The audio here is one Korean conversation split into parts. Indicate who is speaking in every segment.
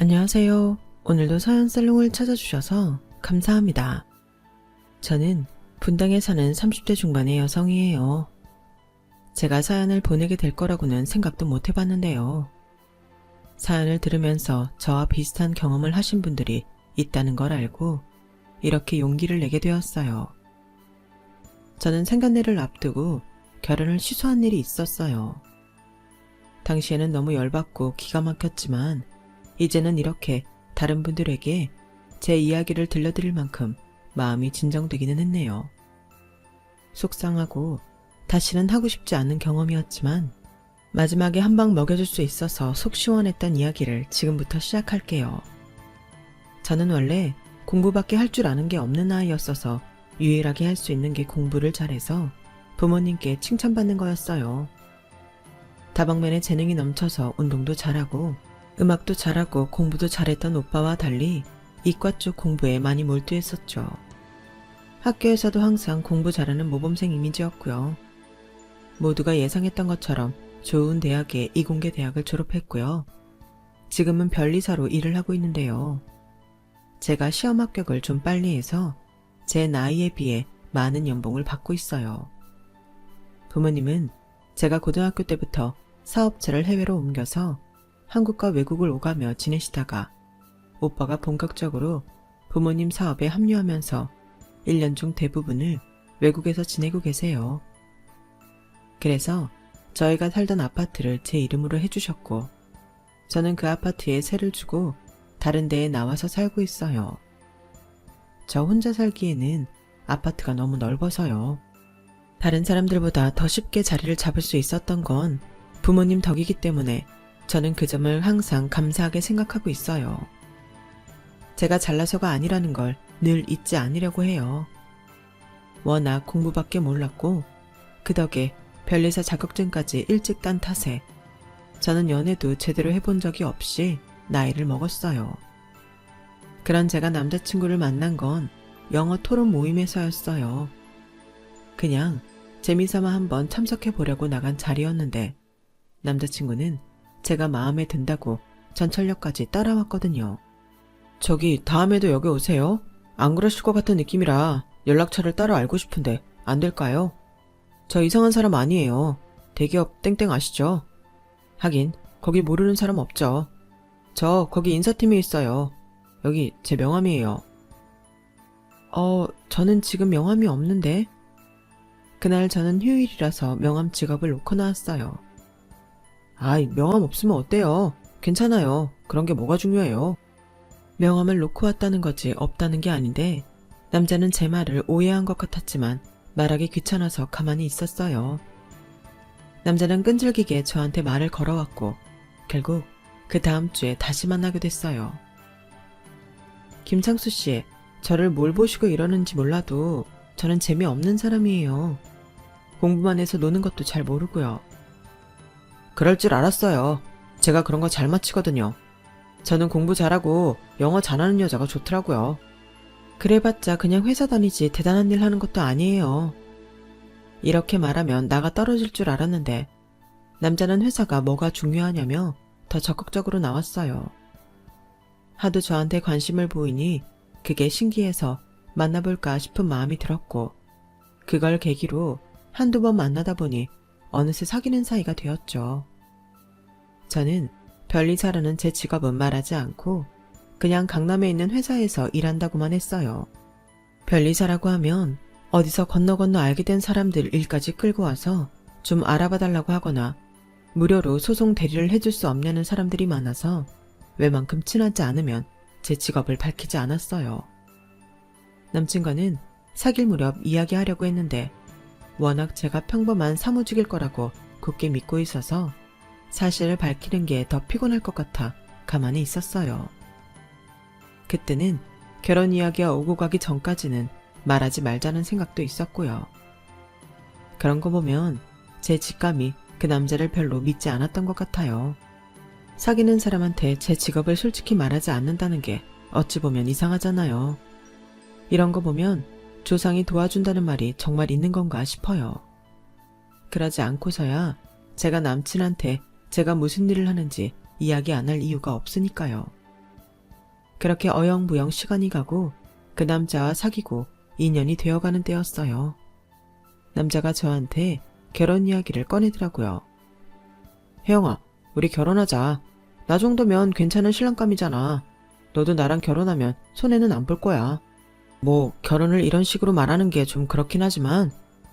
Speaker 1: 안녕하세요. 오늘도 서연살롱을 찾아주셔서 감사합니다. 저는 분당에 사는 30대 중반의 여성이에요. 제가 사연을 보내게 될 거라고는 생각도 못 해봤는데요. 사연을 들으면서 저와 비슷한 경험을 하신 분들이 있다는 걸 알고 이렇게 용기를 내게 되었어요. 저는 상견례를 앞두고 결혼을 취소한 일이 있었어요. 당시에는 너무 열받고 기가 막혔지만 이제는 이렇게 다른 분들에게 제 이야기를 들려드릴 만큼 마음이 진정되기는 했네요. 속상하고 다시는 하고 싶지 않은 경험이었지만 마지막에 한 방 먹여줄 수 있어서 속 시원했던 이야기를 지금부터 시작할게요. 저는 원래 공부밖에 할 줄 아는 게 없는 아이였어서 유일하게 할 수 있는 게 공부를 잘해서 부모님께 칭찬받는 거였어요. 다방면에 재능이 넘쳐서 운동도 잘하고 음악도 잘하고 공부도 잘했던 오빠와 달리 이과 쪽 공부에 많이 몰두했었죠. 학교에서도 항상 공부 잘하는 모범생 이미지였고요. 모두가 예상했던 것처럼 좋은 대학의 이공계 대학을 졸업했고요. 지금은 변리사로 일을 하고 있는데요. 제가 시험 합격을 좀 빨리 해서 제 나이에 비해 많은 연봉을 받고 있어요. 부모님은 제가 고등학교 때부터 사업체를 해외로 옮겨서 한국과 외국을 오가며 지내시다가 오빠가 본격적으로 부모님 사업에 합류하면서 1년 중 대부분을 외국에서 지내고 계세요. 그래서 저희가 살던 아파트를 제 이름으로 해주셨고 저는 그 아파트에 세를 주고 다른 데에 나와서 살고 있어요. 저 혼자 살기에는 아파트가 너무 넓어서요. 다른 사람들보다 더 쉽게 자리를 잡을 수 있었던 건 부모님 덕이기 때문에 저는 그 점을 항상 감사하게 생각하고 있어요. 제가 잘나서가 아니라는 걸 늘 잊지 않으려고 해요. 워낙 공부밖에 몰랐고 그 덕에 변리사 자격증까지 일찍 딴 탓에 저는 연애도 제대로 해본 적이 없이 나이를 먹었어요. 그런 제가 남자친구를 만난 건 영어 토론 모임에서였어요. 그냥 재미삼아 한번 참석해 보려고 나간 자리였는데 남자친구는 제가 마음에 든다고 전철역까지 따라왔거든요. 저기 다음에도 여기 오세요. 안 그러실 것 같은 느낌이라 연락처를 따로 알고 싶은데 안 될까요? 저 이상한 사람 아니에요. 대기업 땡땡 아시죠? 하긴 거기 모르는 사람 없죠. 저 거기 인사팀에 있어요. 여기 제 명함이에요. 저는 지금 명함이 없는데. 그날 저는 휴일이라서 명함 지갑을 놓고 나왔어요. 아이, 명함 없으면 어때요? 괜찮아요. 그런 게 뭐가 중요해요. 명함을 놓고 왔다는 거지 없다는 게 아닌데 남자는 제 말을 오해한 것 같았지만 말하기 귀찮아서 가만히 있었어요. 남자는 끈질기게 저한테 말을 걸어왔고 결국 그 다음 주에 다시 만나게 됐어요. 김창수 씨, 저를 뭘 보시고 이러는지 몰라도 저는 재미없는 사람이에요. 공부만 해서 노는 것도 잘 모르고요. 그럴 줄 알았어요. 제가 그런 거 잘 맞히거든요. 저는 공부 잘하고 영어 잘하는 여자가 좋더라고요. 그래봤자 그냥 회사 다니지 대단한 일 하는 것도 아니에요. 이렇게 말하면 나가 떨어질 줄 알았는데 남자는 회사가 뭐가 중요하냐며 더 적극적으로 나왔어요. 하도 저한테 관심을 보이니 그게 신기해서 만나볼까 싶은 마음이 들었고 그걸 계기로 한두 번 만나다 보니 어느새 사귀는 사이가 되었죠. 저는 변리사라는 제 직업은 말하지 않고 그냥 강남에 있는 회사에서 일한다고만 했어요. 변리사라고 하면 어디서 건너 알게 된 사람들 일까지 끌고 와서 좀 알아봐달라고 하거나 무료로 소송 대리를 해줄 수 없냐는 사람들이 많아서 웬만큼 친하지 않으면 제 직업을 밝히지 않았어요. 남친과는 사귈 무렵 이야기하려고 했는데 워낙 제가 평범한 사무직일 거라고 굳게 믿고 있어서 사실을 밝히는 게 더 피곤할 것 같아 가만히 있었어요. 그때는 결혼 이야기가 오고 가기 전까지는 말하지 말자는 생각도 있었고요. 그런 거 보면 제 직감이 그 남자를 별로 믿지 않았던 것 같아요. 사귀는 사람한테 제 직업을 솔직히 말하지 않는다는 게 어찌 보면 이상하잖아요. 이런 거 보면 조상이 도와준다는 말이 정말 있는 건가 싶어요. 그러지 않고서야 제가 남친한테 제가 무슨 일을 하는지 이야기 안 할 이유가 없으니까요. 그렇게 어영부영 시간이 가고 그 남자와 사귀고 2년이 되어가는 때였어요. 남자가 저한테 결혼 이야기를 꺼내더라고요. 혜영아, 우리 결혼하자. 나 정도면 괜찮은 신랑감이잖아. 너도 나랑 결혼하면 손해는 안 볼 거야. 뭐 결혼을 이런 식으로 말하는 게 좀 그렇긴 하지만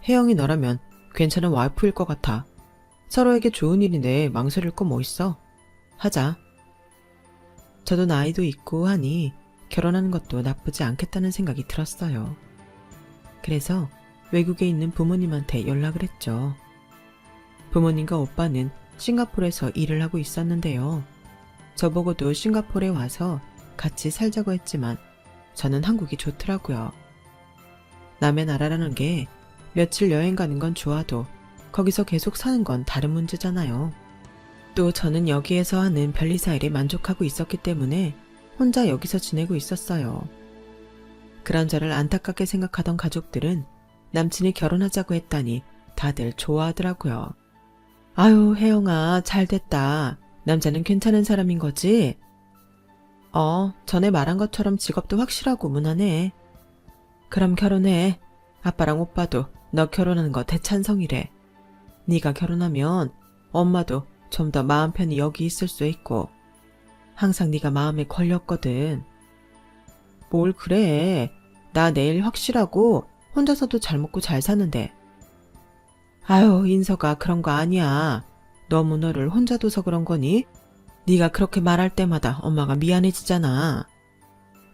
Speaker 1: 혜영이 너라면 괜찮은 와이프일 것 같아. 서로에게 좋은 일인데 망설일 거 뭐 있어? 하자. 저도 나이도 있고 하니 결혼하는 것도 나쁘지 않겠다는 생각이 들었어요. 그래서 외국에 있는 부모님한테 연락을 했죠. 부모님과 오빠는 싱가포르에서 일을 하고 있었는데요. 저보고도 싱가포르에 와서 같이 살자고 했지만 저는 한국이 좋더라고요. 남의 나라라는 게 며칠 여행 가는 건 좋아도 거기서 계속 사는 건 다른 문제잖아요. 또 저는 여기에서 하는 별리사 일에 만족하고 있었기 때문에 혼자 여기서 지내고 있었어요. 그런 저를 안타깝게 생각하던 가족들은 남친이 결혼하자고 했다니 다들 좋아하더라고요. 아유, 혜영아, 잘됐다. 남자는 괜찮은 사람인 거지? 전에 말한 것처럼 직업도 확실하고 무난해. 그럼 결혼해. 아빠랑 오빠도 너 결혼하는 거 대찬성이래. 네가 결혼하면 엄마도 좀 더 마음 편히 여기 있을 수 있고 항상 네가 마음에 걸렸거든. 뭘 그래. 나 내일 확실하고 혼자서도 잘 먹고 잘 사는데. 아유, 인서가 그런 거 아니야. 너무 너를 혼자 둬서 그런 거니? 네가 그렇게 말할 때마다 엄마가 미안해지잖아.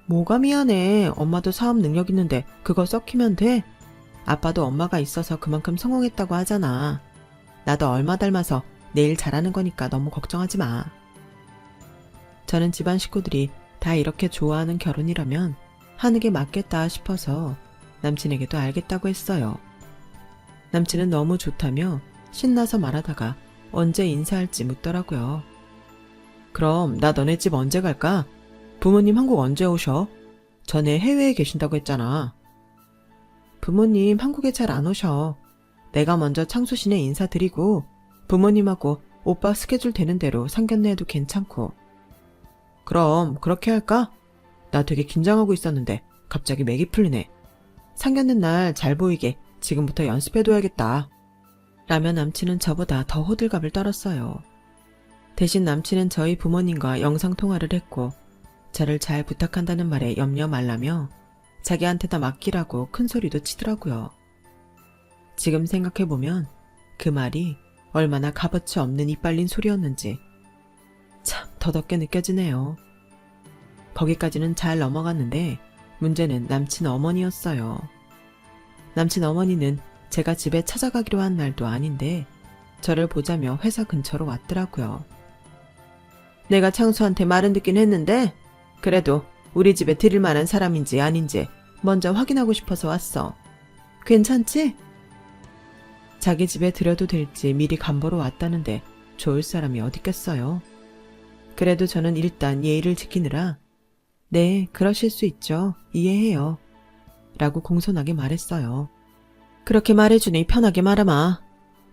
Speaker 1: 뭐가 미안해. 엄마도 사업 능력 있는데 그거 썩히면 돼? 아빠도 엄마가 있어서 그만큼 성공했다고 하잖아. 나도 얼마 닮아서 내일 잘하는 거니까 너무 걱정하지 마. 저는 집안 식구들이 다 이렇게 좋아하는 결혼이라면 하는 게 맞겠다 싶어서 남친에게도 알겠다고 했어요. 남친은 너무 좋다며 신나서 말하다가 언제 인사할지 묻더라고요. 그럼 나 너네 집 언제 갈까? 부모님 한국 언제 오셔? 전에 해외에 계신다고 했잖아. 부모님 한국에 잘 안 오셔. 내가 먼저 창수씨네 인사드리고 부모님하고 오빠 스케줄 되는 대로 상견례해도 괜찮고. 그럼 그렇게 할까? 나 되게 긴장하고 있었는데 갑자기 맥이 풀리네. 상견례 날 잘 보이게 지금부터 연습해둬야겠다. 라며 남친은 저보다 더 호들갑을 떨었어요. 대신 남친은 저희 부모님과 영상통화를 했고 저를 잘 부탁한다는 말에 염려 말라며 자기한테다 맡기라고 큰 소리도 치더라고요. 지금 생각해보면 그 말이 얼마나 값어치 없는 이빨린 소리였는지 참 더덥게 느껴지네요. 거기까지는 잘 넘어갔는데 문제는 남친 어머니였어요. 남친 어머니는 제가 집에 찾아가기로 한 날도 아닌데 저를 보자며 회사 근처로 왔더라고요. 내가 창수한테 말은 듣긴 했는데 그래도 우리 집에 드릴 만한 사람인지 아닌지 먼저 확인하고 싶어서 왔어. 괜찮지? 자기 집에 들여도 될지 미리 간보러 왔다는데 좋을 사람이 어딨겠어요. 그래도 저는 일단 예의를 지키느라 네, 그러실 수 있죠. 이해해요. 라고 공손하게 말했어요. 그렇게 말해주니 편하게 말아마.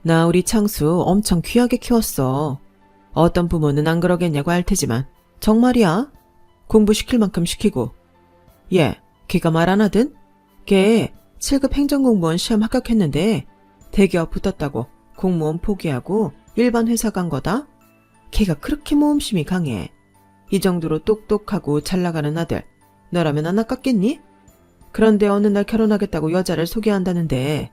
Speaker 1: 나 우리 창수 엄청 귀하게 키웠어. 어떤 부모는 안 그러겠냐고 할 테지만 정말이야. 공부시킬 만큼 시키고. 걔가 말 안 하든? 걔 7급 행정공무원 시험 합격했는데 대기업 붙었다고 공무원 포기하고 일반 회사 간 거다? 걔가 그렇게 모험심이 강해. 이 정도로 똑똑하고 잘 나가는 아들 너라면 안 아깝겠니? 그런데 어느 날 결혼하겠다고 여자를 소개한다는데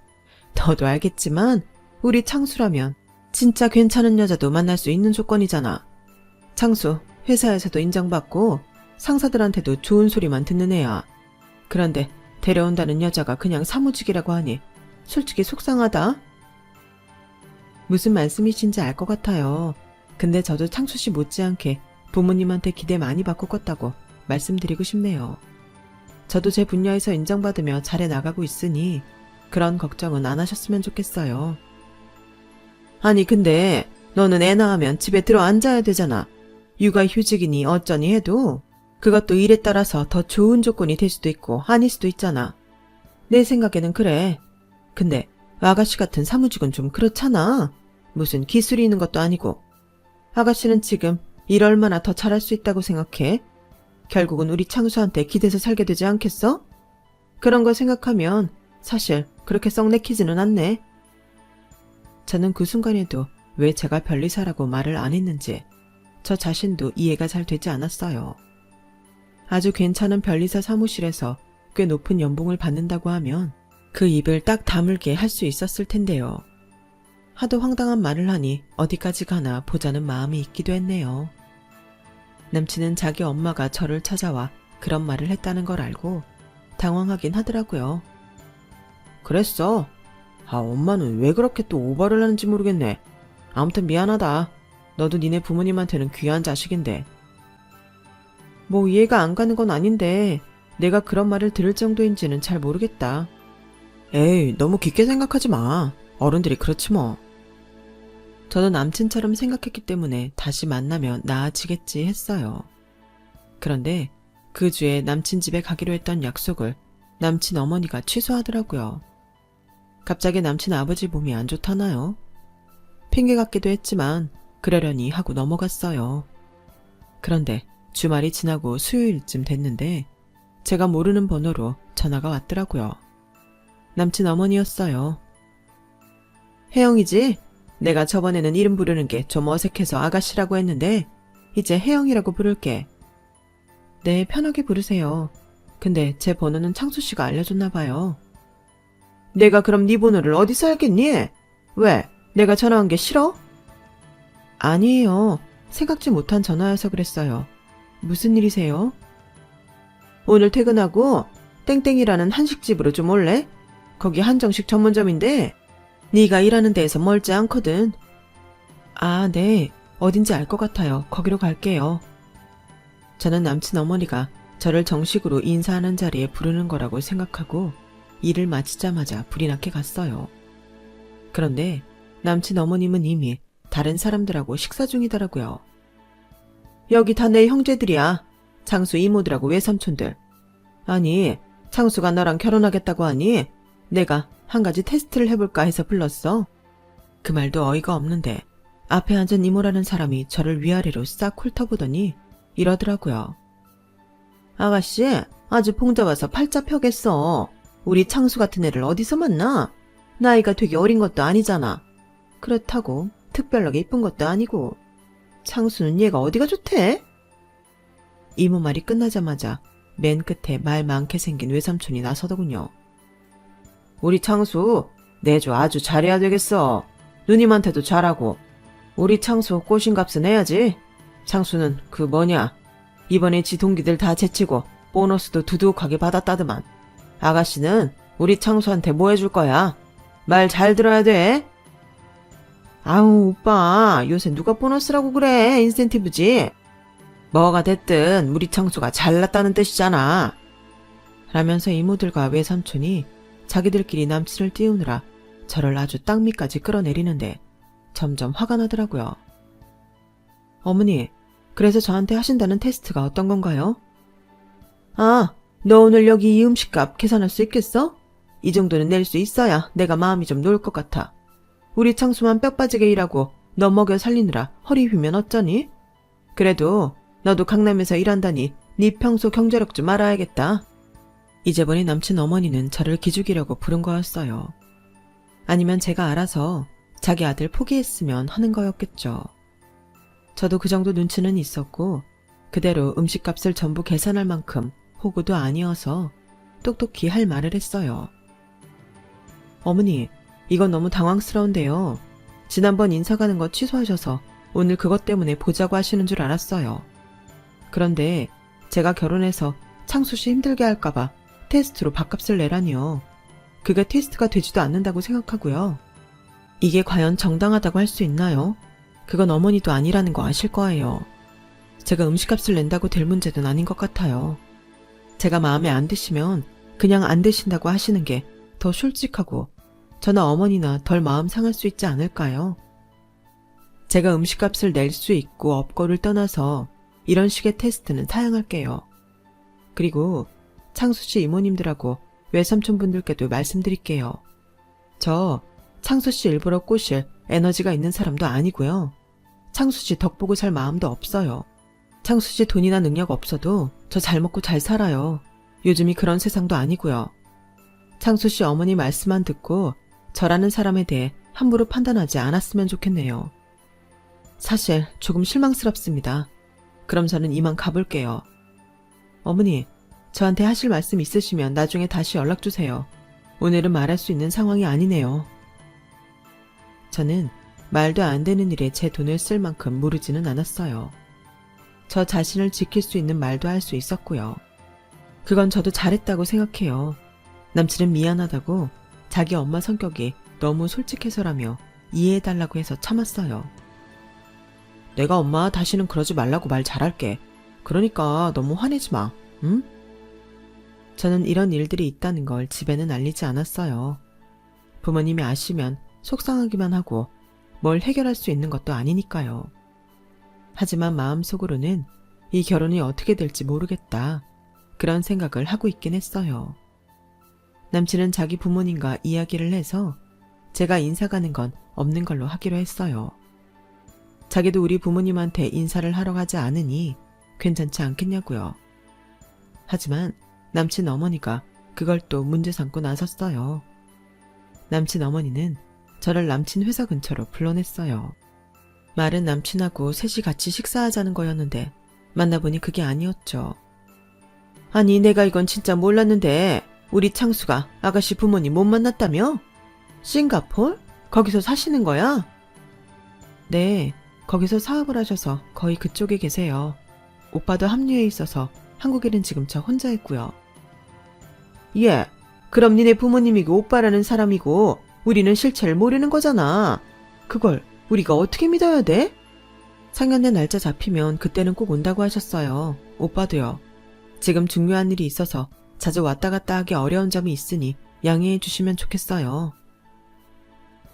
Speaker 1: 너도 알겠지만 우리 창수라면 진짜 괜찮은 여자도 만날 수 있는 조건이잖아. 창수 회사에서도 인정받고 상사들한테도 좋은 소리만 듣는 애야. 그런데 데려온다는 여자가 그냥 사무직이라고 하니 솔직히 속상하다. 무슨 말씀이신지 알 것 같아요. 근데 저도 창수씨 못지않게 부모님한테 기대 많이 받고 컸다고 말씀드리고 싶네요. 저도 제 분야에서 인정받으며 잘해 나가고 있으니 그런 걱정은 안 하셨으면 좋겠어요. 아니 근데 너는 애 낳으면 집에 들어 앉아야 되잖아. 육아휴직이니 어쩌니 해도 그것도 일에 따라서 더 좋은 조건이 될 수도 있고 아닐 수도 있잖아. 내 생각에는 그래. 근데 아가씨 같은 사무직은 좀 그렇잖아. 무슨 기술이 있는 것도 아니고. 아가씨는 지금 일 얼마나 더 잘할 수 있다고 생각해? 결국은 우리 창수한테 기대서 살게 되지 않겠어? 그런 거 생각하면 사실 그렇게 썩 내키지는 않네. 저는 그 순간에도 왜 제가 변리사라고 말을 안 했는지 저 자신도 이해가 잘 되지 않았어요. 아주 괜찮은 변리사 사무실에서 꽤 높은 연봉을 받는다고 하면 그 입을 딱 다물게 할 수 있었을 텐데요. 하도 황당한 말을 하니 어디까지 가나 보자는 마음이 있기도 했네요. 남친은 자기 엄마가 저를 찾아와 그런 말을 했다는 걸 알고 당황하긴 하더라고요. 그랬어. 엄마는 왜 그렇게 또 오버를 하는지 모르겠네. 아무튼 미안하다. 너도 니네 부모님한테는 귀한 자식인데. 뭐 이해가 안 가는 건 아닌데 내가 그런 말을 들을 정도인지는 잘 모르겠다. 에이, 너무 깊게 생각하지 마. 어른들이 그렇지 뭐. 저도 남친처럼 생각했기 때문에 다시 만나면 나아지겠지 했어요. 그런데 그 주에 남친 집에 가기로 했던 약속을 남친 어머니가 취소하더라고요. 갑자기 남친 아버지 몸이 안 좋다나요? 핑계 같기도 했지만 그러려니 하고 넘어갔어요. 그런데 주말이 지나고 수요일쯤 됐는데 제가 모르는 번호로 전화가 왔더라고요. 남친 어머니였어요. 혜영이지? 내가 저번에는 이름 부르는 게 좀 어색해서 아가씨라고 했는데 이제 혜영이라고 부를게. 네, 편하게 부르세요. 근데 제 번호는 창수씨가 알려줬나 봐요. 내가 그럼 네 번호를 어디서 알겠니? 왜? 내가 전화한 게 싫어? 아니에요. 생각지 못한 전화여서 그랬어요. 무슨 일이세요? 오늘 퇴근하고 땡땡이라는 한식집으로 좀 올래? 거기 한정식 전문점인데 네가 일하는 데에서 멀지 않거든. 아, 네. 어딘지 알 것 같아요. 거기로 갈게요. 저는 남친 어머니가 저를 정식으로 인사하는 자리에 부르는 거라고 생각하고 일을 마치자마자 불이 나게 갔어요. 그런데 남친 어머님은 이미 다른 사람들하고 식사 중이더라고요. 여기 다 내 형제들이야. 창수 이모들하고 외삼촌들. 아니, 창수가 너랑 결혼하겠다고 하니 내가 한 가지 테스트를 해볼까 해서 불렀어. 그 말도 어이가 없는데 앞에 앉은 이모라는 사람이 저를 위아래로 싹 훑어보더니 이러더라고요. 아가씨, 아주 봉 잡아서 팔자 펴겠어. 우리 창수 같은 애를 어디서 만나? 나이가 되게 어린 것도 아니잖아. 그렇다고 특별하게 이쁜 것도 아니고. 창수는 얘가 어디가 좋대? 이모 말이 끝나자마자 맨 끝에 말 많게 생긴 외삼촌이 나서더군요. 우리 창수 내조 아주 잘해야 되겠어. 누님한테도 잘하고. 우리 창수 꼬신값은 해야지. 창수는 그 뭐냐, 이번에 지 동기들 다 제치고 보너스도 두둑하게 받았다더만. 아가씨는 우리 창수한테 뭐 해줄 거야? 말 잘 들어야 돼. 아우, 오빠, 요새 누가 보너스라고 그래. 인센티브지. 뭐가 됐든 우리 창수가 잘났다는 뜻이잖아. 라면서 이모들과 외삼촌이 자기들끼리 남친을 띄우느라 저를 아주 땅 밑까지 끌어내리는데 점점 화가 나더라고요. 어머니, 그래서 저한테 하신다는 테스트가 어떤 건가요? 아, 너 오늘 여기 이 음식값 계산할 수 있겠어? 이 정도는 낼 수 있어야 내가 마음이 좀 놓을 것 같아. 우리 창수만 뼈 빠지게 일하고 너 먹여 살리느라 허리 휘면 어쩌니? 그래도 너도 강남에서 일한다니 네 평소 경제력 좀 알아야겠다. 이제 보니 남친 어머니는 저를 기죽이려고 부른 거였어요. 아니면 제가 알아서 자기 아들 포기했으면 하는 거였겠죠. 저도 그 정도 눈치는 있었고 그대로 음식값을 전부 계산할 만큼 호구도 아니어서 똑똑히 할 말을 했어요. 어머니, 이건 너무 당황스러운데요. 지난번 인사 가는 거 취소하셔서 오늘 그것 때문에 보자고 하시는 줄 알았어요. 그런데 제가 결혼해서 창수씨 힘들게 할까봐 테스트로 밥값을 내라니요. 그게 테스트가 되지도 않는다고 생각하고요. 이게 과연 정당하다고 할 수 있나요? 그건 어머니도 아니라는 거 아실 거예요. 제가 음식값을 낸다고 될 문제는 아닌 것 같아요. 제가 마음에 안 드시면 그냥 안 드신다고 하시는 게 더 솔직하고 저나 어머니나 덜 마음 상할 수 있지 않을까요? 제가 음식값을 낼 수 있고 없고를 떠나서 이런 식의 테스트는 사양할게요. 그리고 창수씨 이모님들하고 외삼촌분들께도 말씀드릴게요. 저 창수씨 일부러 꼬실 에너지가 있는 사람도 아니고요. 창수씨 덕보고 살 마음도 없어요. 창수씨 돈이나 능력 없어도 저 잘 먹고 잘 살아요. 요즘이 그런 세상도 아니고요. 창수 씨 어머니 말씀만 듣고 저라는 사람에 대해 함부로 판단하지 않았으면 좋겠네요. 사실 조금 실망스럽습니다. 그럼 저는 이만 가볼게요. 어머니, 저한테 하실 말씀 있으시면 나중에 다시 연락주세요. 오늘은 말할 수 있는 상황이 아니네요. 저는 말도 안 되는 일에 제 돈을 쓸 만큼 무르지는 않았어요. 저 자신을 지킬 수 있는 말도 할 수 있었고요. 그건 저도 잘했다고 생각해요. 남친은 미안하다고 자기 엄마 성격이 너무 솔직해서라며 이해해달라고 해서 참았어요. 내가 엄마 다시는 그러지 말라고 말 잘할게. 그러니까 너무 화내지 마, 응? 저는 이런 일들이 있다는 걸 집에는 알리지 않았어요. 부모님이 아시면 속상하기만 하고 뭘 해결할 수 있는 것도 아니니까요. 하지만 마음속으로는 이 결혼이 어떻게 될지 모르겠다. 그런 생각을 하고 있긴 했어요. 남친은 자기 부모님과 이야기를 해서 제가 인사 가는 건 없는 걸로 하기로 했어요. 자기도 우리 부모님한테 인사를 하러 가지 않으니 괜찮지 않겠냐고요. 하지만 남친 어머니가 그걸 또 문제 삼고 나섰어요. 남친 어머니는 저를 남친 회사 근처로 불러냈어요. 말은 남친하고 셋이 같이 식사하자는 거였는데 만나보니 그게 아니었죠. 아니, 내가 이건 진짜 몰랐는데 우리 창수가 아가씨 부모님 못 만났다며? 싱가폴? 거기서 사시는 거야? 네, 거기서 사업을 하셔서 거의 그쪽에 계세요. 오빠도 합류해 있어서 한국에는 지금 저 혼자 있고요. 예, 그럼 니네 부모님이고 오빠라는 사람이고 우리는 실체를 모르는 거잖아. 그걸 우리가 어떻게 믿어야 돼? 상견례 날짜 잡히면 그때는 꼭 온다고 하셨어요. 오빠도요. 지금 중요한 일이 있어서 자주 왔다 갔다 하기 어려운 점이 있으니 양해해 주시면 좋겠어요.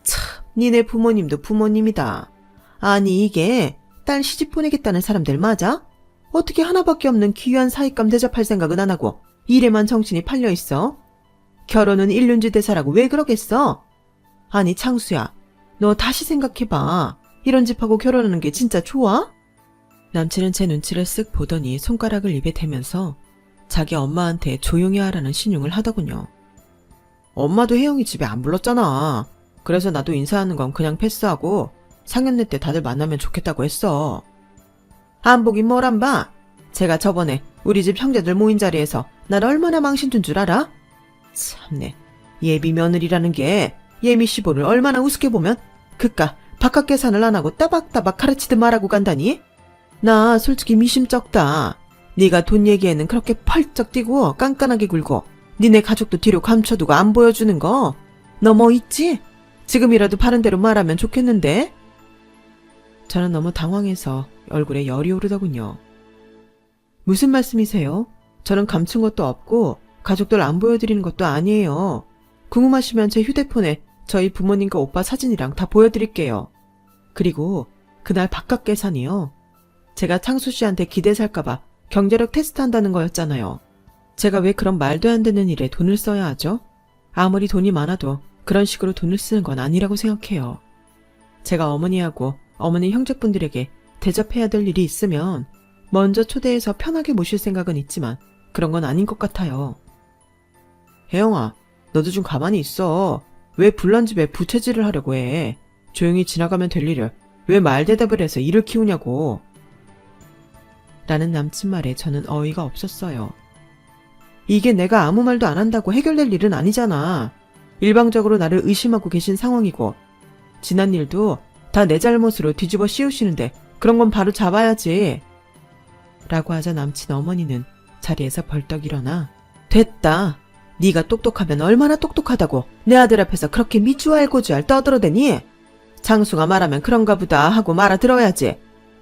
Speaker 1: 참, 니네 부모님도 부모님이다. 아니, 이게 딸 시집 보내겠다는 사람들 맞아? 어떻게 하나밖에 없는 귀한 사윗감 대접할 생각은 안 하고 일에만 정신이 팔려 있어? 결혼은 일륜지 대사라고 왜 그러겠어? 아니, 창수야, 너 다시 생각해봐. 이런 집하고 결혼하는 게 진짜 좋아? 남친은 제 눈치를 쓱 보더니 손가락을 입에 대면서 자기 엄마한테 조용히 하라는 신용을 하더군요. 엄마도 혜영이 집에 안 불렀잖아. 그래서 나도 인사하는 건 그냥 패스하고 상견례 때 다들 만나면 좋겠다고 했어. 안 보긴 뭘 안 봐. 제가 저번에 우리 집 형제들 모인 자리에서 날 얼마나 망신준 줄 알아? 참네. 예비 며느리라는 게 예미 시보를 얼마나 우습게 보면 그깟 바깥 계산을 안 하고 따박따박 가르치듯 말하고 간다니? 나 솔직히 미심쩍다. 네가 돈 얘기에는 그렇게 펄쩍 뛰고 깐깐하게 굴고 니네 가족도 뒤로 감춰두고 안 보여주는 거 너 뭐 있지? 지금이라도 바른 대로 말하면 좋겠는데? 저는 너무 당황해서 얼굴에 열이 오르더군요. 무슨 말씀이세요? 저는 감춘 것도 없고 가족들 안 보여드리는 것도 아니에요. 궁금하시면 제 휴대폰에 저희 부모님과 오빠 사진이랑 다 보여드릴게요. 그리고 그날 바깥 계산이요. 제가 창수 씨한테 기대 살까봐 경제력 테스트 한다는 거였잖아요. 제가 왜 그런 말도 안 되는 일에 돈을 써야 하죠? 아무리 돈이 많아도 그런 식으로 돈을 쓰는 건 아니라고 생각해요. 제가 어머니하고 어머니 형제분들에게 대접해야 될 일이 있으면 먼저 초대해서 편하게 모실 생각은 있지만 그런 건 아닌 것 같아요. 혜영아, 너도 좀 가만히 있어. 왜 불난 집에 부채질을 하려고 해? 조용히 지나가면 될 일을 왜 말대답을 해서 일을 키우냐고. 라는 남친 말에 저는 어이가 없었어요. 이게 내가 아무 말도 안 한다고 해결될 일은 아니잖아. 일방적으로 나를 의심하고 계신 상황이고 지난 일도 다 내 잘못으로 뒤집어 씌우시는데 그런 건 바로 잡아야지. 라고 하자 남친 어머니는 자리에서 벌떡 일어나 됐다. 네가 똑똑하면 얼마나 똑똑하다고 내 아들 앞에서 그렇게 미주알고주알 떠들어대니? 장수가 말하면 그런가 보다 하고 말아들어야지.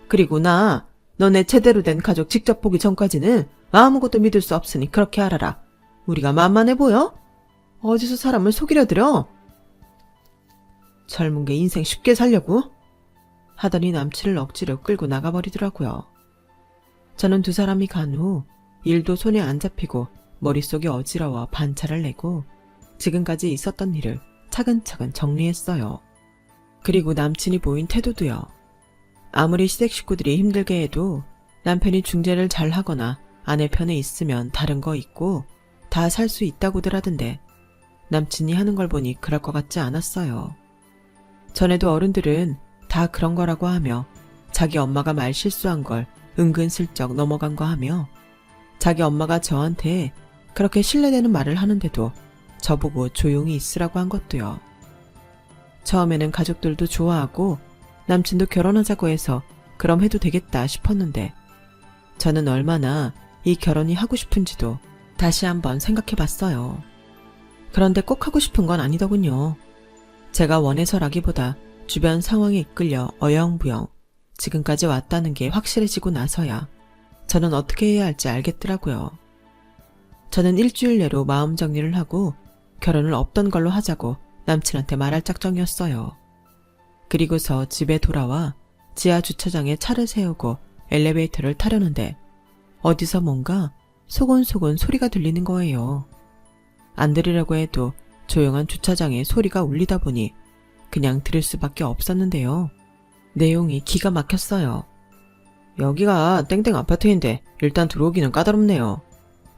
Speaker 1: 그리고 너네 제대로 된 가족 직접 보기 전까지는 아무것도 믿을 수 없으니 그렇게 알아라. 우리가 만만해 보여? 어디서 사람을 속이려 들어? 젊은 게 인생 쉽게 살려고? 하더니 남친을 억지로 끌고 나가버리더라고요. 저는 두 사람이 간 후 일도 손에 안 잡히고 머릿속이 어지러워 반차를 내고 지금까지 있었던 일을 차근차근 정리했어요. 그리고 남친이 보인 태도도요. 아무리 시댁 식구들이 힘들게 해도 남편이 중재를 잘 하거나 아내 편에 있으면 다른 거 있고 다 살 수 있다고들 하던데 남친이 하는 걸 보니 그럴 것 같지 않았어요. 전에도 어른들은 다 그런 거라고 하며 자기 엄마가 말 실수한 걸 은근슬쩍 넘어간 거 하며 자기 엄마가 저한테 그렇게 신뢰되는 말을 하는데도 저보고 조용히 있으라고 한 것도요. 처음에는 가족들도 좋아하고 남친도 결혼하자고 해서 그럼 해도 되겠다 싶었는데 저는 얼마나 이 결혼이 하고 싶은지도 다시 한번 생각해 봤어요. 그런데 꼭 하고 싶은 건 아니더군요. 제가 원해서라기보다 주변 상황에 이끌려 어영부영 지금까지 왔다는 게 확실해지고 나서야 저는 어떻게 해야 할지 알겠더라고요. 저는 일주일 내로 마음 정리를 하고 결혼을 없던 걸로 하자고 남친한테 말할 작정이었어요. 그리고서 집에 돌아와 지하 주차장에 차를 세우고 엘리베이터를 타려는데 어디서 뭔가 소곤소곤 소리가 들리는 거예요. 안 들으려고 해도 조용한 주차장에 소리가 울리다 보니 그냥 들을 수밖에 없었는데요. 내용이 기가 막혔어요. 여기가 땡땡 아파트인데 일단 들어오기는 까다롭네요.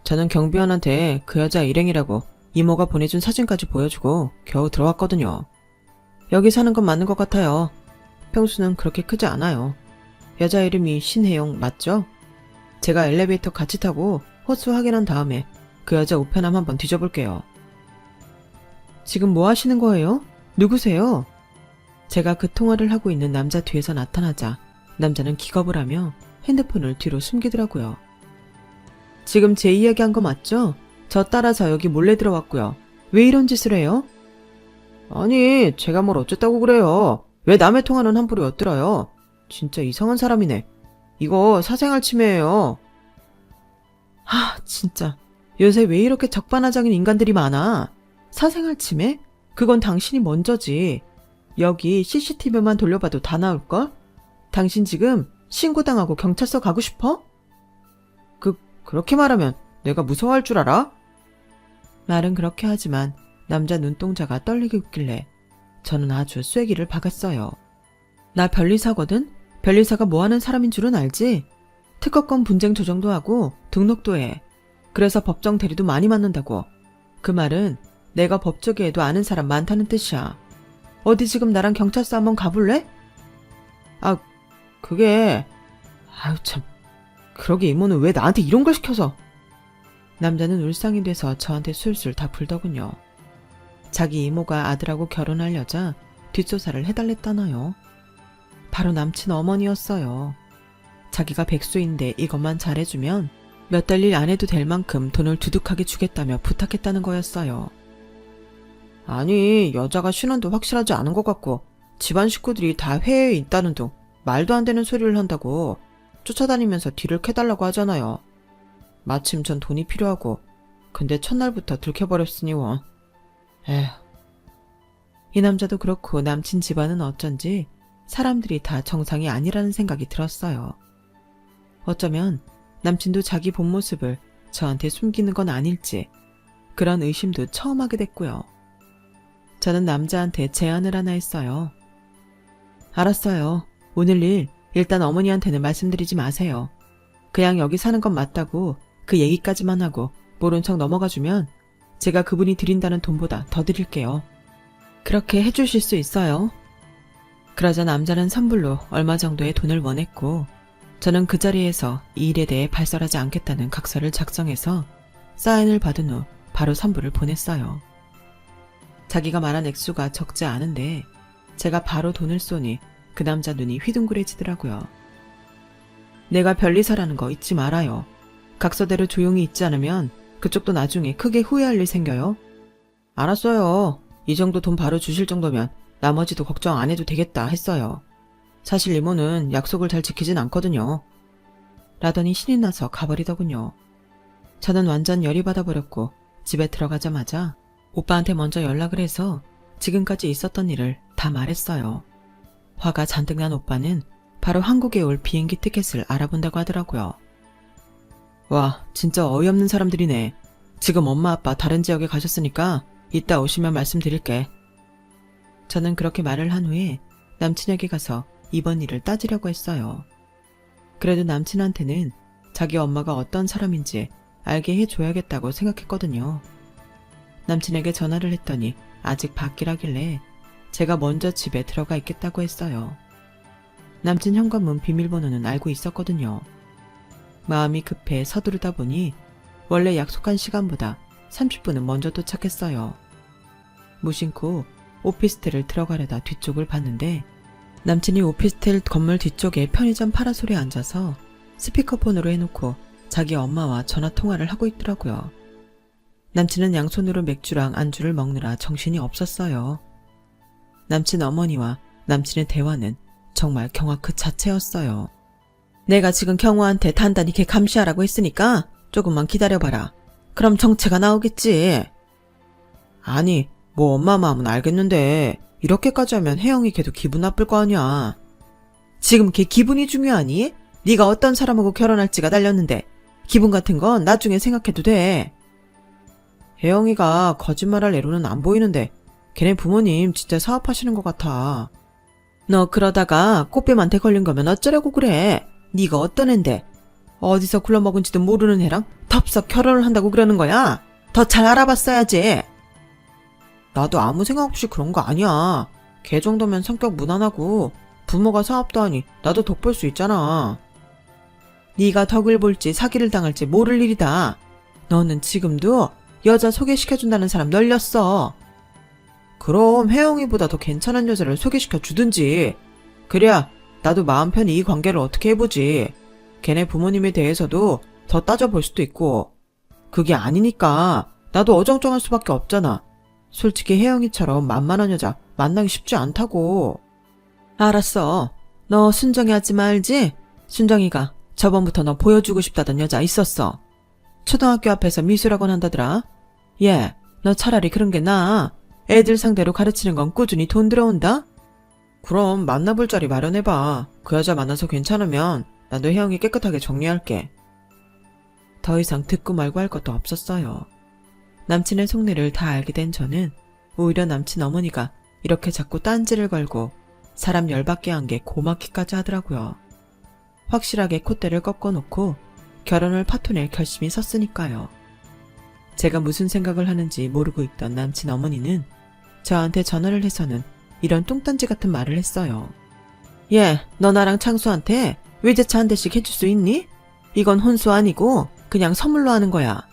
Speaker 1: 저는 경비원한테 그 여자 일행이라고 이모가 보내준 사진까지 보여주고 겨우 들어왔거든요. 여기 사는 건 맞는 것 같아요. 평수는 그렇게 크지 않아요. 여자 이름이 신혜영 맞죠? 제가 엘리베이터 같이 타고 호수 확인한 다음에 그 여자 우편함 한번 뒤져볼게요. 지금 뭐 하시는 거예요? 누구세요? 제가 그 통화를 하고 있는 남자 뒤에서 나타나자 남자는 기겁을 하며 핸드폰을 뒤로 숨기더라고요. 지금 제 이야기 한 거 맞죠? 저 따라서 여기 몰래 들어왔고요. 왜 이런 짓을 해요? 아니, 제가 뭘 어쨌다고 그래요. 왜 남의 통화는 함부로 엿들어요? 진짜 이상한 사람이네. 이거 사생활 침해예요. 진짜. 요새 왜 이렇게 적반하장인 인간들이 많아? 사생활 침해? 그건 당신이 먼저지. 여기 CCTV만 돌려봐도 다 나올걸? 당신 지금 신고당하고 경찰서 가고 싶어? 그렇게 말하면 내가 무서워할 줄 알아? 말은 그렇게 하지만 남자 눈동자가 떨리게 웃길래 저는 아주 쐐기를 박았어요. 나 변리사거든? 변리사가 뭐하는 사람인 줄은 알지? 특허권 분쟁 조정도 하고 등록도 해. 그래서 법정 대리도 많이 맡는다고. 그 말은 내가 법조계에도 아는 사람 많다는 뜻이야. 어디 지금 나랑 경찰서 한번 가볼래? 그게... 참... 그러게 이모는 왜 나한테 이런 걸 시켜서. 남자는 울상이 돼서 저한테 술술 다 불더군요. 자기 이모가 아들하고 결혼할 여자 뒷조사를 해달랬다나요. 바로 남친 어머니였어요. 자기가 백수인데 이것만 잘해주면 몇 달 일 안 해도 될 만큼 돈을 두둑하게 주겠다며 부탁했다는 거였어요. 아니, 여자가 신원도 확실하지 않은 것 같고 집안 식구들이 다 해외에 있다는 둥 말도 안 되는 소리를 한다고 쫓아다니면서 뒤를 캐달라고 하잖아요. 마침 전 돈이 필요하고 근데 첫날부터 들켜버렸으니 원. 에휴. 이 남자도 그렇고 남친 집안은 어쩐지 사람들이 다 정상이 아니라는 생각이 들었어요. 어쩌면 남친도 자기 본 모습을 저한테 숨기는 건 아닐지 그런 의심도 처음 하게 됐고요. 저는 남자한테 제안을 하나 했어요. 알았어요. 오늘 일 일단 어머니한테는 말씀드리지 마세요. 그냥 여기 사는 건 맞다고 그 얘기까지만 하고 모른 척 넘어가주면 제가 그분이 드린다는 돈보다 더 드릴게요. 그렇게 해주실 수 있어요? 그러자 남자는 선불로 얼마 정도의 돈을 원했고 저는 그 자리에서 이 일에 대해 발설하지 않겠다는 각서를 작성해서 사인을 받은 후 바로 선불을 보냈어요. 자기가 말한 액수가 적지 않은데 제가 바로 돈을 쏘니 그 남자 눈이 휘둥그레지더라고요. 내가 변리사라는 거 잊지 말아요. 각서대로 조용히 있지 않으면 그쪽도 나중에 크게 후회할 일 생겨요. 알았어요. 이 정도 돈 바로 주실 정도면 나머지도 걱정 안 해도 되겠다 했어요. 사실 이모는 약속을 잘 지키진 않거든요. 라더니 신이 나서 가버리더군요. 저는 완전 열이 받아버렸고 집에 들어가자마자 오빠한테 먼저 연락을 해서 지금까지 있었던 일을 다 말했어요. 화가 잔뜩 난 오빠는 바로 한국에 올 비행기 티켓을 알아본다고 하더라고요. 와, 진짜 어이없는 사람들이네. 지금 엄마 아빠 다른 지역에 가셨으니까 이따 오시면 말씀드릴게. 저는 그렇게 말을 한 후에 남친에게 가서 이번 일을 따지려고 했어요. 그래도 남친한테는 자기 엄마가 어떤 사람인지 알게 해줘야겠다고 생각했거든요. 남친에게 전화를 했더니 아직 밖이라길래 제가 먼저 집에 들어가 있겠다고 했어요. 남친 현관문 비밀번호는 알고 있었거든요. 마음이 급해 서두르다 보니 원래 약속한 시간보다 30분은 먼저 도착했어요. 무심코 오피스텔을 들어가려다 뒤쪽을 봤는데 남친이 오피스텔 건물 뒤쪽에 편의점 파라솔에 앉아서 스피커폰으로 해놓고 자기 엄마와 전화통화를 하고 있더라고요. 남친은 양손으로 맥주랑 안주를 먹느라 정신이 없었어요. 남친 어머니와 남친의 대화는 정말 경악 그 자체였어요. 내가 지금 경호한테 단단히 걔 감시하라고 했으니까 조금만 기다려봐라. 그럼 정체가 나오겠지. 아니, 뭐 엄마 마음은 알겠는데 이렇게까지 하면 혜영이 걔도 기분 나쁠 거 아니야. 지금 걔 기분이 중요하니? 네가 어떤 사람하고 결혼할지가 달렸는데 기분 같은 건 나중에 생각해도 돼. 혜영이가 거짓말할 애로는 안 보이는데 걔네 부모님 진짜 사업하시는 것 같아. 너 그러다가 꽃뱀한테 걸린 거면 어쩌려고 그래. 네가 어떤 앤데 어디서 굴러먹은지도 모르는 애랑 덥석 결혼을 한다고 그러는 거야. 더 잘 알아봤어야지. 나도 아무 생각 없이 그런 거 아니야. 걔 정도면 성격 무난하고 부모가 사업도 하니 나도 덕볼 수 있잖아. 네가 덕을 볼지 사기를 당할지 모를 일이다. 너는 지금도 여자 소개시켜준다는 사람 널렸어. 그럼 혜영이보다 더 괜찮은 여자를 소개시켜 주든지. 그래야 나도 마음 편히 이 관계를 어떻게 해보지. 걔네 부모님에 대해서도 더 따져볼 수도 있고. 그게 아니니까 나도 어정쩡할 수밖에 없잖아. 솔직히 혜영이처럼 만만한 여자 만나기 쉽지 않다고. 알았어. 너 순정이 하지 말지? 순정이가 저번부터 너 보여주고 싶다던 여자 있었어. 초등학교 앞에서 미술학원 한다더라. 얘, 너 차라리 그런 게 나아. 애들 상대로 가르치는 건 꾸준히 돈 들어온다? 그럼 만나볼 자리 마련해봐. 그 여자 만나서 괜찮으면 나도 혜영이 깨끗하게 정리할게. 더 이상 듣고 말고 할 것도 없었어요. 남친의 속내를 다 알게 된 저는 오히려 남친 어머니가 이렇게 자꾸 딴지를 걸고 사람 열받게 한 게 고맙기까지 하더라고요. 확실하게 콧대를 꺾어놓고 결혼을 파토낼 결심이 섰으니까요. 제가 무슨 생각을 하는지 모르고 있던 남친 어머니는 저한테 전화를 해서는 이런 뚱딴지 같은 말을 했어요. 얘, 너 나랑 창수한테 외제차 한 대씩 해줄 수 있니? 이건 혼수 아니고 그냥 선물로 하는 거야.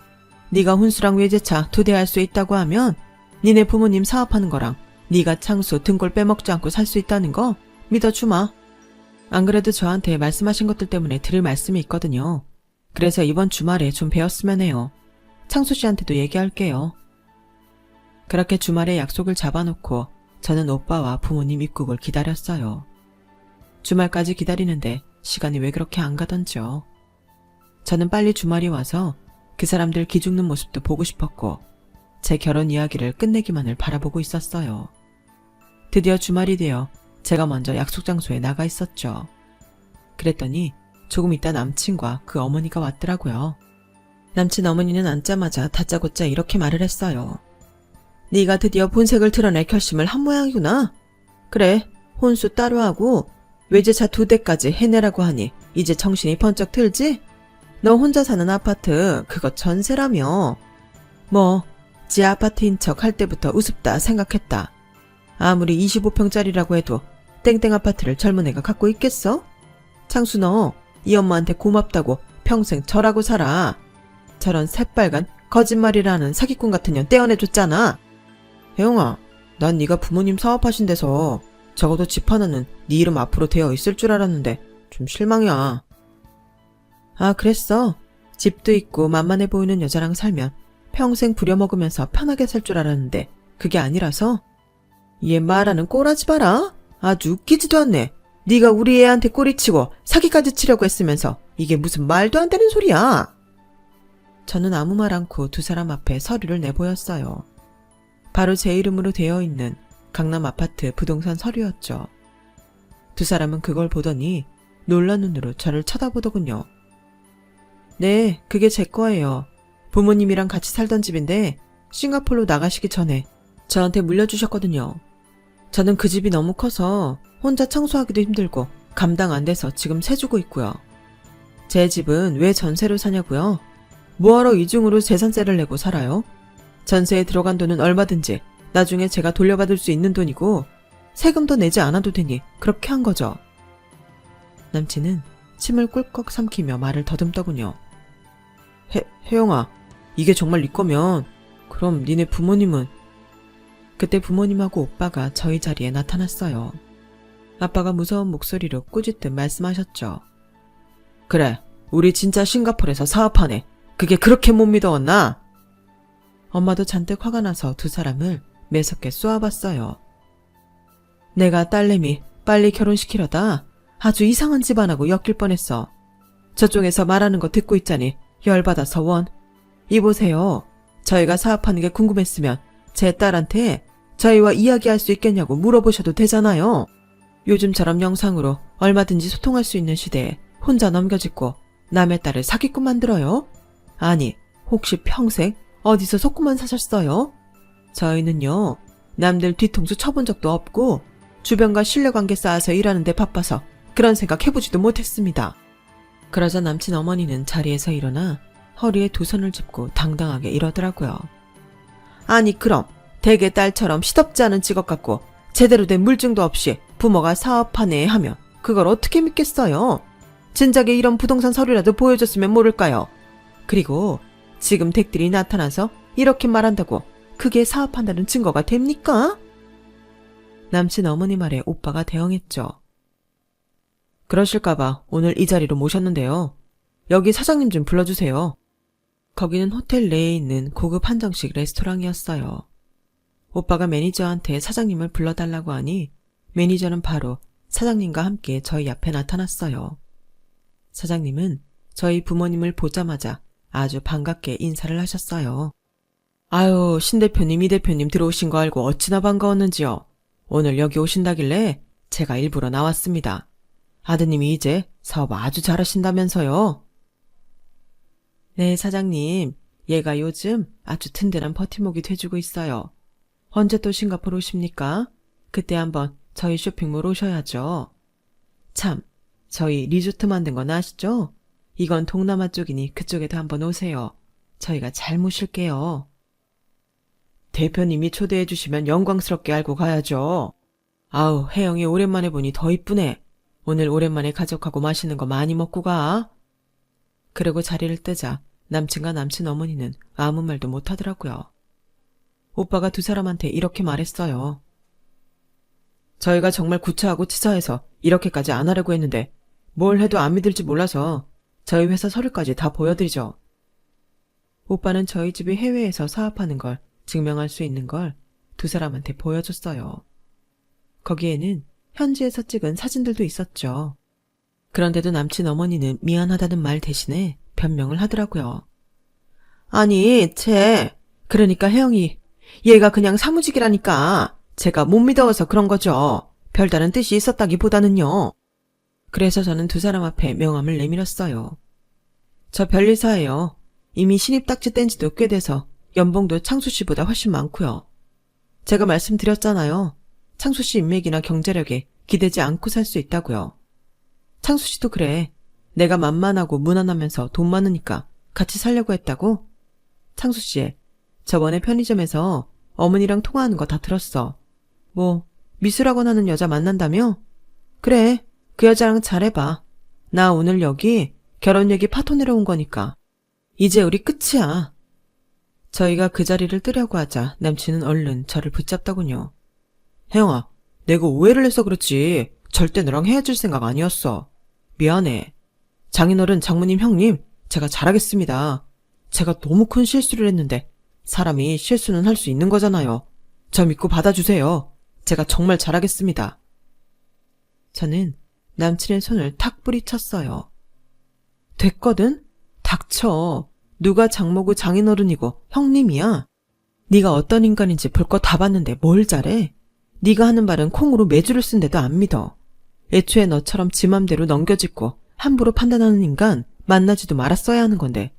Speaker 1: 네가 혼수랑 외제차 2대 할 수 있다고 하면 니네 부모님 사업하는 거랑 네가 창수 등골 빼먹지 않고 살 수 있다는 거 믿어주마. 안 그래도 저한테 말씀하신 것들 때문에 들을 말씀이 있거든요. 그래서 이번 주말에 좀 배웠으면 해요. 창수 씨한테도 얘기할게요. 그렇게 주말에 약속을 잡아놓고 저는 오빠와 부모님 입국을 기다렸어요. 주말까지 기다리는데 시간이 왜 그렇게 안 가던지요. 저는 빨리 주말이 와서 그 사람들 기죽는 모습도 보고 싶었고 제 결혼 이야기를 끝내기만을 바라보고 있었어요. 드디어 주말이 되어 제가 먼저 약속 장소에 나가 있었죠. 그랬더니 조금 있다 남친과 그 어머니가 왔더라고요. 남친 어머니는 앉자마자 다짜고짜 이렇게 말을 했어요. 네가 드디어 본색을 드러낼 결심을 한 모양이구나. 그래, 혼수 따로 하고 외제차 2대까지 해내라고 하니 이제 정신이 번쩍 들지? 너 혼자 사는 아파트 그거 전세라며. 뭐 지 아파트인 척 할 때부터 우습다 생각했다. 아무리 25평짜리라고 해도 땡땡 아파트를 젊은 애가 갖고 있겠어? 창수 너 이 엄마한테 고맙다고 평생 절하고 살아. 저런 새빨간 거짓말이라는 사기꾼 같은 년 떼어내줬잖아. 혜영아, 난 네가 부모님 사업하신 데서 적어도 집 하나는 네 이름 앞으로 되어 있을 줄 알았는데 좀 실망이야. 아, 그랬어? 집도 있고 만만해 보이는 여자랑 살면 평생 부려먹으면서 편하게 살 줄 알았는데 그게 아니라서? 얘 말하는 꼬라지 봐라. 아주 웃기지도 않네. 네가 우리 애한테 꼬리치고 사기까지 치려고 했으면서 이게 무슨 말도 안 되는 소리야. 저는 아무 말 않고 두 사람 앞에 서류를 내보였어요. 바로 제 이름으로 되어 있는 강남 아파트 부동산 서류였죠. 두 사람은 그걸 보더니 놀란 눈으로 저를 쳐다보더군요. 네, 그게 제 거예요. 부모님이랑 같이 살던 집인데 싱가포르로 나가시기 전에 저한테 물려주셨거든요. 저는 그 집이 너무 커서 혼자 청소하기도 힘들고 감당 안 돼서 지금 세주고 있고요. 제 집은 왜 전세로 사냐고요? 뭐하러 이중으로 재산세를 내고 살아요? 전세에 들어간 돈은 얼마든지 나중에 제가 돌려받을 수 있는 돈이고 세금도 내지 않아도 되니 그렇게 한 거죠. 남친은 침을 꿀꺽 삼키며 말을 더듬더군요. 혜영아, 이게 정말 네 거면 그럼 니네 부모님은? 그때 부모님하고 오빠가 저희 자리에 나타났어요. 아빠가 무서운 목소리로 꾸짖듯 말씀하셨죠. 그래, 우리 진짜 싱가포르에서 사업하네. 그게 그렇게 못 믿어왔나? 엄마도 잔뜩 화가 나서 두 사람을 매섭게 쏘아봤어요. 내가 딸내미 빨리 결혼시키려다 아주 이상한 집안하고 엮일 뻔했어. 저쪽에서 말하는 거 듣고 있자니 열받아서 원. 이보세요. 저희가 사업하는 게 궁금했으면 제 딸한테 저희와 이야기할 수 있겠냐고 물어보셔도 되잖아요. 요즘처럼 영상으로 얼마든지 소통할 수 있는 시대에 혼자 넘겨짓고 남의 딸을 사기꾼 만들어요? 아니, 혹시 평생 어디서 속구만 사셨어요? 저희는요, 남들 뒤통수 쳐본 적도 없고 주변과 신뢰관계 쌓아서 일하는데 바빠서 그런 생각 해보지도 못했습니다. 그러자 남친 어머니는 자리에서 일어나 허리에 두 손을 짚고 당당하게 이러더라고요. 아니 그럼 대개 딸처럼 시덥지 않은 직업 갖고 제대로 된 물증도 없이 부모가 사업하네 하면 그걸 어떻게 믿겠어요? 진작에 이런 부동산 서류라도 보여줬으면 모를까요? 그리고 지금 댁들이 나타나서 이렇게 말한다고 그게 사업한다는 증거가 됩니까? 남친 어머니 말에 오빠가 대응했죠. 그러실까봐 오늘 이 자리로 모셨는데요. 여기 사장님 좀 불러주세요. 거기는 호텔 내에 있는 고급 한정식 레스토랑이었어요. 오빠가 매니저한테 사장님을 불러달라고 하니 매니저는 바로 사장님과 함께 저희 앞에 나타났어요. 사장님은 저희 부모님을 보자마자 아주 반갑게 인사를 하셨어요. 아유, 신 대표님, 이 대표님 들어오신 거 알고 어찌나 반가웠는지요. 오늘 여기 오신다길래 제가 일부러 나왔습니다. 아드님이 이제 사업 아주 잘하신다면서요. 네, 사장님. 얘가 요즘 아주 든든한 버팀목이 돼주고 있어요. 언제 또 싱가포르 오십니까? 그때 한번 저희 쇼핑몰 오셔야죠. 참, 저희 리조트 만든 건 아시죠? 이건 동남아 쪽이니 그쪽에도 한번 오세요. 저희가 잘 모실게요. 대표님이 초대해 주시면 영광스럽게 알고 가야죠. 아우, 혜영이 오랜만에 보니 더 이쁘네. 오늘 오랜만에 가족하고 맛있는 거 많이 먹고 가. 그리고 자리를 뜨자 남친과 남친 어머니는 아무 말도 못하더라고요. 오빠가 두 사람한테 이렇게 말했어요. 저희가 정말 구차하고 치사해서 이렇게까지 안 하려고 했는데 뭘 해도 안 믿을지 몰라서 저희 회사 서류까지 다 보여드리죠. 오빠는 저희 집이 해외에서 사업하는 걸 증명할 수 있는 걸 두 사람한테 보여줬어요. 거기에는 현지에서 찍은 사진들도 있었죠. 그런데도 남친 어머니는 미안하다는 말 대신에 변명을 하더라고요. 아니, 그러니까 혜영이 얘가 그냥 사무직이라니까 제가 못 믿어서 그런 거죠. 별다른 뜻이 있었다기보다는요. 그래서 저는 두 사람 앞에 명함을 내밀었어요. 저 변리사예요. 이미 신입 딱지 뗀 지도 꽤 돼서 연봉도 창수 씨보다 훨씬 많고요. 제가 말씀드렸잖아요. 창수 씨 인맥이나 경제력에 기대지 않고 살 수 있다고요. 창수 씨도 그래. 내가 만만하고 무난하면서 돈 많으니까 같이 살려고 했다고? 창수 씨, 저번에 편의점에서 어머니랑 통화하는 거 다 들었어. 뭐 미술학원 하는 여자 만난다며? 그래, 그 여자랑 잘해봐. 나 오늘 여기 결혼 얘기 파토내러 온 거니까. 이제 우리 끝이야. 저희가 그 자리를 뜨려고 하자 남친은 얼른 저를 붙잡더군요. 혜영아, 내가 오해를 해서 그렇지 절대 너랑 헤어질 생각 아니었어. 미안해. 장인어른, 장모님, 형님, 제가 잘하겠습니다. 제가 너무 큰 실수를 했는데 사람이 실수는 할 수 있는 거잖아요. 저 믿고 받아주세요. 제가 정말 잘하겠습니다. 저는 남친의 손을 탁 뿌리쳤어요. 됐거든? 닥쳐. 누가 장모고 장인어른이고 형님이야. 네가 어떤 인간인지 볼 거 다 봤는데 뭘 잘해? 네가 하는 말은 콩으로 매주를 쓴데도 안 믿어. 애초에 너처럼 지 맘대로 넘겨짚고 함부로 판단하는 인간 만나지도 말았어야 하는 건데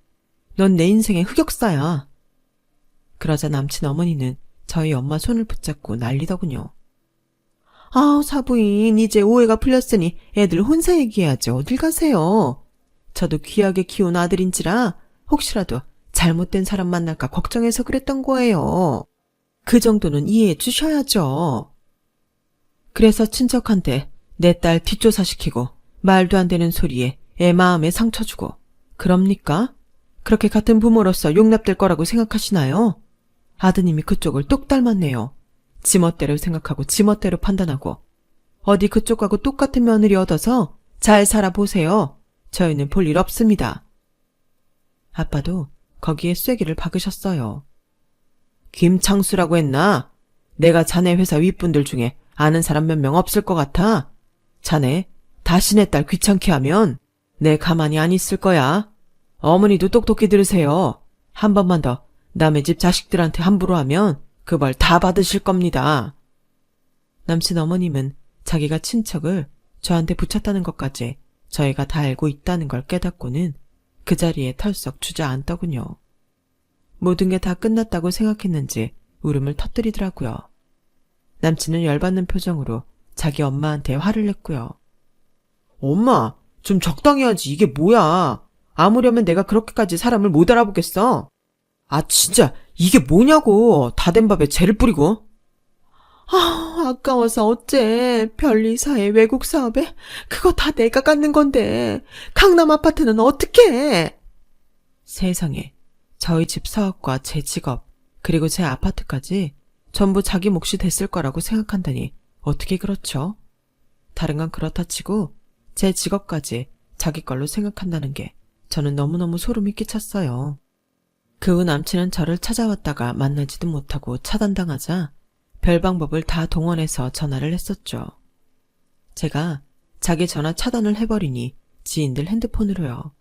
Speaker 1: 넌 내 인생의 흑역사야. 그러자 남친 어머니는 저희 엄마 손을 붙잡고 난리더군요. 아우, 사부인, 이제 오해가 풀렸으니 애들 혼사 얘기해야지 어딜 가세요. 저도 귀하게 키운 아들인지라 혹시라도 잘못된 사람 만날까 걱정해서 그랬던 거예요. 그 정도는 이해해 주셔야죠. 그래서 친척한테 내 딸 뒷조사시키고 말도 안 되는 소리에 애 마음에 상처 주고 그럽니까? 그렇게 같은 부모로서 용납될 거라고 생각하시나요? 아드님이 그쪽을 똑 닮았네요. 지멋대로 생각하고 지멋대로 판단하고 어디 그쪽하고 똑같은 며느리 얻어서 잘 살아보세요. 저희는 볼 일 없습니다. 아빠도 거기에 쐐기를 박으셨어요. 김창수라고 했나? 내가 자네 회사 윗분들 중에 아는 사람 몇 명 없을 것 같아. 자네 다시 내 딸 귀찮게 하면 내 가만히 안 있을 거야. 어머니도 똑똑히 들으세요. 한 번만 더 남의 집 자식들한테 함부로 하면 그 벌 다 받으실 겁니다. 남친 어머님은 자기가 친척을 저한테 붙였다는 것까지 저희가 다 알고 있다는 걸 깨닫고는 그 자리에 털썩 주저앉더군요. 모든 게 다 끝났다고 생각했는지 울음을 터뜨리더라고요. 남친은 열받는 표정으로 자기 엄마한테 화를 냈고요. 엄마, 좀 적당히 하지. 이게 뭐야. 아무려면 내가 그렇게까지 사람을 못 알아보겠어. 아, 진짜 이게 뭐냐고. 다 된 밥에 재를 뿌리고. 아까워서 어째. 변리사에 외국 사업에 그거 다 내가 갖는 건데 강남 아파트는 어떡해. 세상에, 저희 집 사업과 제 직업 그리고 제 아파트까지 전부 자기 몫이 됐을 거라고 생각한다니 어떻게 그렇죠? 다른 건 그렇다 치고 제 직업까지 자기 걸로 생각한다는 게 저는 너무너무 소름이 끼쳤어요. 그 후 남친은 저를 찾아왔다가 만나지도 못하고 차단당하자 별 방법을 다 동원해서 전화를 했었죠. 제가 자기 전화 차단을 해버리니 지인들 핸드폰으로요.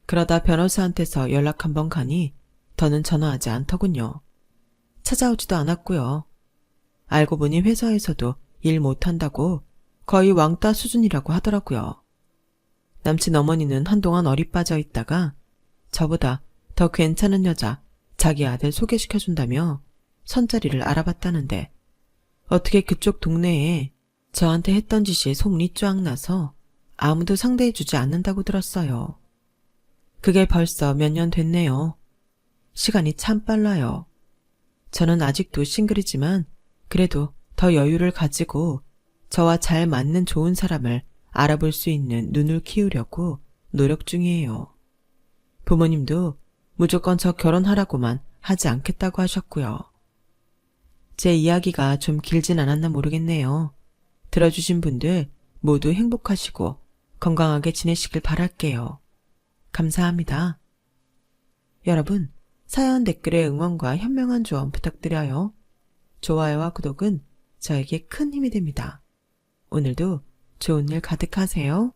Speaker 1: 그러다 변호사한테서 연락 한번 가니 더는 전화하지 않더군요. 찾아오지도 않았고요. 알고 보니 회사에서도 일 못한다고 거의 왕따 수준이라고 하더라고요. 남친 어머니는 한동안 어리 빠져 있다가 저보다 더 괜찮은 여자 자기 아들 소개시켜준다며 선자리를 알아봤다는데 어떻게 그쪽 동네에 저한테 했던 짓이 속니 쫙 나서 아무도 상대해주지 않는다고 들었어요. 그게 벌써 몇 년 됐네요. 시간이 참 빨라요. 저는 아직도 싱글이지만 그래도 더 여유를 가지고 저와 잘 맞는 좋은 사람을 알아볼 수 있는 눈을 키우려고 노력 중이에요. 부모님도 무조건 저 결혼하라고만 하지 않겠다고 하셨고요. 제 이야기가 좀 길진 않았나 모르겠네요. 들어주신 분들 모두 행복하시고 건강하게 지내시길 바랄게요. 감사합니다. 여러분, 사연 댓글에 응원과 현명한 조언 부탁드려요. 좋아요와 구독은 저에게 큰 힘이 됩니다. 오늘도 좋은 일 가득하세요.